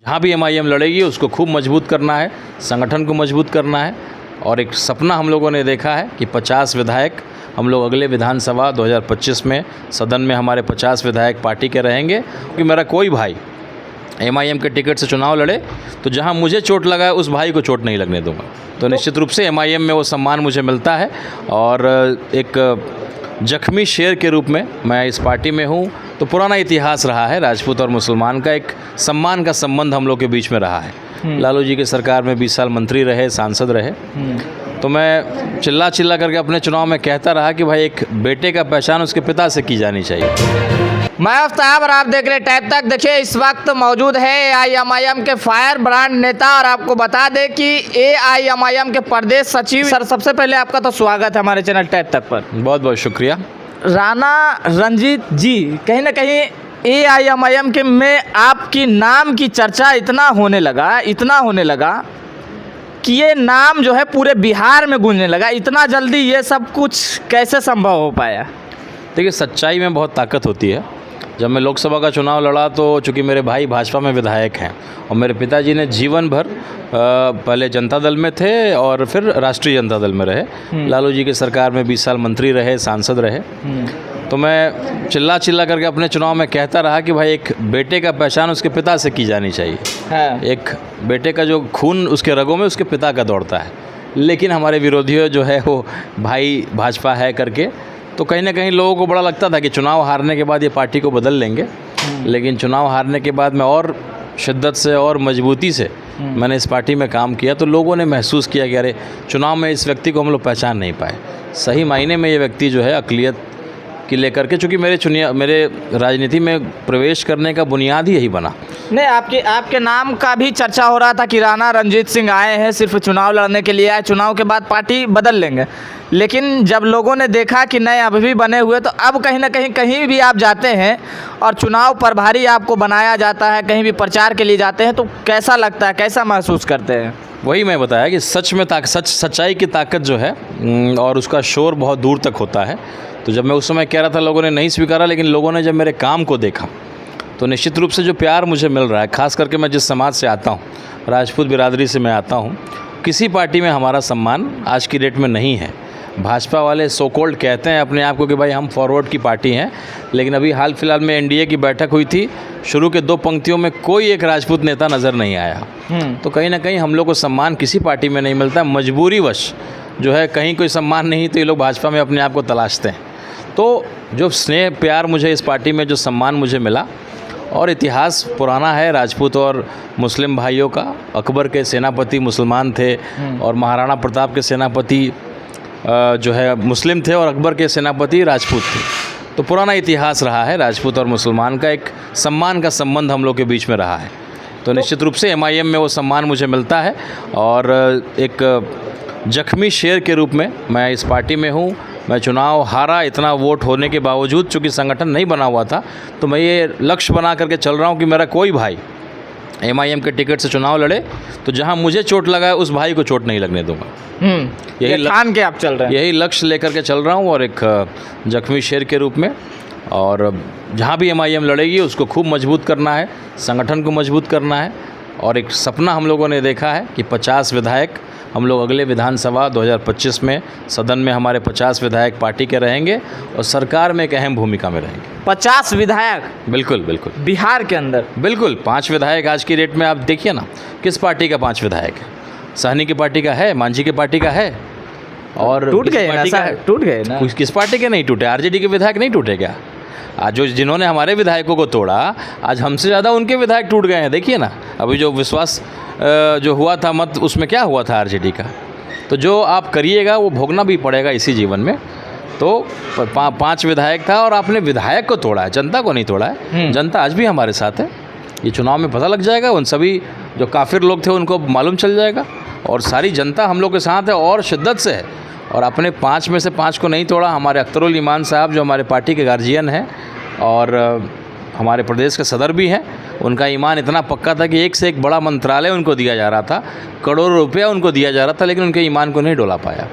जहाँ भी एमआईएम लड़ेगी उसको खूब मजबूत करना है, संगठन को मजबूत करना है। और एक सपना हम लोगों ने देखा है कि 50 विधायक हम लोग अगले विधानसभा 2025 में सदन में हमारे 50 विधायक पार्टी के रहेंगे। क्योंकि मेरा कोई भाई एमआईएम के टिकट से चुनाव लड़े तो जहां मुझे चोट लगा है उस भाई को चोट नहीं लगने दूंगा। तो निश्चित रूप से एमआईएम में वो सम्मान मुझे मिलता है और एक जख्मी शेर के रूप में मैं इस पार्टी में हूँ। तो पुराना इतिहास रहा है, राजपूत और मुसलमान का एक सम्मान का संबंध हम लोग के बीच में रहा है। लालू जी की सरकार में 20 साल मंत्री रहे, सांसद रहे। तो मैं चिल्ला करके अपने चुनाव में कहता रहा कि भाई एक बेटे का पहचान उसके पिता से की जानी चाहिए। मैं आफ्ताब और आप देख रहे टैब तक। देखिए इस वक्त मौजूद है एआईएमआईएम के फायर ब्रांड नेता और आपको बता दें कि एआईएमआईएम के प्रदेश सचिव। सर सबसे पहले आपका तो स्वागत है हमारे चैनल टैब तक पर। बहुत बहुत शुक्रिया। राणा रणजीत जी, कहीं ना कहीं एआईएमआईएम के में आपकी नाम की चर्चा इतना होने लगा कि ये नाम जो है पूरे बिहार में गूंजने लगा। इतना जल्दी ये सब कुछ कैसे संभव हो पाया? देखिए सच्चाई में बहुत ताकत होती है। जब मैं लोकसभा का चुनाव लड़ा तो चूँकि मेरे भाई भाजपा में विधायक हैं और मेरे पिताजी ने जीवन भर पहले जनता दल में थे और फिर राष्ट्रीय जनता दल में रहे। लालू जी की सरकार में 20 साल मंत्री रहे, सांसद रहे। तो मैं चिल्ला करके अपने चुनाव में कहता रहा कि भाई एक बेटे का पहचान उसके पिता से की जानी चाहिए। एक बेटे का जो खून उसके रगों में उसके पिता का दौड़ता है। लेकिन हमारे विरोधियों जो है वो भाई भाजपा है करके, तो कहीं ना कहीं लोगों को बड़ा लगता था कि चुनाव हारने के बाद ये पार्टी को बदल लेंगे। लेकिन चुनाव हारने के बाद मैं और शिद्दत से और मजबूती से मैंने इस पार्टी में काम किया। तो लोगों ने महसूस किया कि अरे चुनाव में इस व्यक्ति को हम लोग पहचान नहीं पाए। सही मायने में ये व्यक्ति जो है अक़लियत की लेकर के, चूँकि मेरे राजनीति में प्रवेश करने का बुनियाद ही यही बना। नहीं, आपके नाम का भी चर्चा हो रहा था कि राणा रणजीत सिंह आए हैं, सिर्फ चुनाव लड़ने के लिए आए, चुनाव के बाद पार्टी बदल लेंगे। लेकिन जब लोगों ने देखा कि नहीं अभी भी बने हुए, तो अब कहीं ना कहीं भी आप जाते हैं और चुनाव प्रभारी आपको बनाया जाता है, कहीं भी प्रचार के लिए जाते हैं, तो कैसा लगता है, कैसा महसूस करते हैं? वही मैं बताया कि सच्चाई की ताकत जो है और उसका शोर बहुत दूर तक होता है। तो जब मैं उस समय कह रहा था लोगों ने नहीं स्वीकारा, लेकिन लोगों ने जब मेरे काम को देखा तो निश्चित रूप से जो प्यार मुझे मिल रहा है, ख़ास करके मैं जिस समाज से आता हूँ, राजपूत बिरादरी से मैं आता हूँ, किसी पार्टी में हमारा सम्मान आज की डेट में नहीं है। भाजपा वाले सो कॉल्ड कहते हैं अपने आप को कि भाई हम फॉरवर्ड की पार्टी हैं, लेकिन अभी हाल फिलहाल में एनडीए की बैठक हुई थी, शुरू के 2 पंक्तियों में कोई एक राजपूत नेता नज़र नहीं आया। तो कहीं ना कहीं हम लोग को सम्मान किसी पार्टी में नहीं मिलता। मजबूरीवश जो है कहीं कोई सम्मान नहीं तो ये लोग भाजपा में अपने आप को तलाशते हैं। तो जो स्नेह प्यार मुझे इस पार्टी में जो सम्मान मुझे मिला, और इतिहास पुराना है राजपूत और मुस्लिम भाइयों का। अकबर के सेनापति मुसलमान थे और महाराणा प्रताप के सेनापति जो है मुस्लिम थे और अकबर के सेनापति राजपूत थे। तो पुराना इतिहास रहा है राजपूत और मुसलमान का, एक सम्मान का संबंध हम लोग के बीच में रहा है। तो निश्चित रूप से एमआईएम में वो सम्मान मुझे मिलता है और एक जख्मी शेर के रूप में मैं इस पार्टी में हूँ। मैं चुनाव हारा, इतना वोट होने के बावजूद, चूँकि संगठन नहीं बना हुआ था, तो मैं ये लक्ष्य बना करके चल रहा हूँ कि मेरा कोई भाई एमआईएम के टिकट से चुनाव लड़े तो जहां मुझे चोट लगा है उस भाई को चोट नहीं लगने दूंगा। यही लक्ष्य लेकर के चल रहा हूँ और एक जख्मी शेर के रूप में। और जहां भी एमआईएम लड़ेगी उसको खूब मजबूत करना है, संगठन को मजबूत करना है। और एक सपना हम लोगों ने देखा है कि 50 विधायक हम लोग अगले विधानसभा 2025 में सदन में हमारे 50 विधायक पार्टी के रहेंगे और सरकार में एक अहम भूमिका में रहेंगे। 50 विधायक? बिल्कुल बिहार के अंदर बिल्कुल 5 विधायक। आज की डेट में आप देखिए ना, किस पार्टी का 5 विधायक है? सहनी की पार्टी का है, मांझी की पार्टी का है, और टूट गए ना। किस पार्टी के नहीं टूटे? आरजेडी के विधायक नहीं टूटे क्या? आज जो जिन्होंने हमारे विधायकों को तोड़ा, आज हमसे ज़्यादा उनके विधायक टूट गए हैं। देखिए ना, अभी जो विश्वास जो हुआ था मत, उसमें क्या हुआ था आरजेडी का। तो जो आप करिएगा वो भोगना भी पड़ेगा इसी जीवन में। तो 5 विधायक था और आपने विधायक को तोड़ा है, जनता को नहीं तोड़ा है। जनता आज भी हमारे साथ है। ये चुनाव में पता लग जाएगा, उन सभी जो काफिर लोग थे उनको मालूम चल जाएगा। और सारी जनता हम लोग के साथ है और शिद्दत से है। और अपने 5 में से 5 को नहीं तोड़ा। हमारे अख्तरुल ईमान साहब जो हमारे पार्टी के गार्जियन हैं और हमारे प्रदेश के सदर भी हैं, उनका ईमान इतना पक्का था कि एक से एक बड़ा मंत्रालय उनको दिया जा रहा था, करोड़ों रुपया उनको दिया जा रहा था, लेकिन उनके ईमान को नहीं डोला पाया।